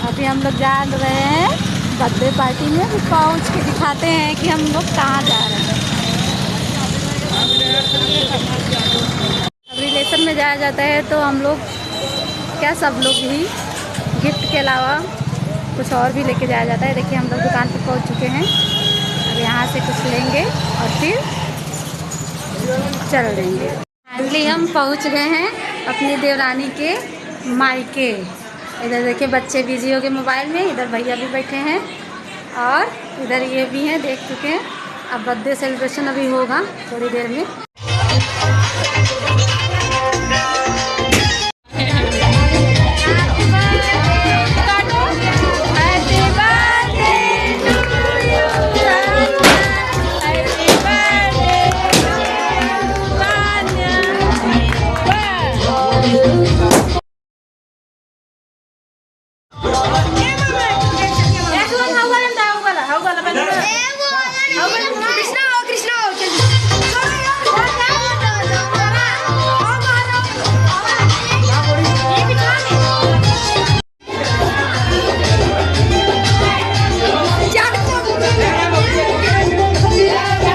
अभी हम लोग जा रहे हैं बर्थडे पार्टी में, भी पहुँच के दिखाते हैं कि हम लोग कहाँ जा रहे हैं। अब रिलेशन में जाया जाता है तो हम लोग क्या सब लोग ही गिफ्ट के अलावा कुछ और भी लेके जाया जाता है। देखिए हम लोग दुकान पर पहुँच चुके हैं, अब यहाँ से कुछ लेंगे और फिर चल देंगे। फाइनली हम पहुँच गए हैं अपनी देवरानी के मायके। इधर देखिए बच्चे बिजी हो गए मोबाइल में, इधर भैया भी बैठे हैं और इधर ये भी हैं, देख चुके हैं। अब बर्थडे सेलिब्रेशन अभी होगा थोड़ी देर में।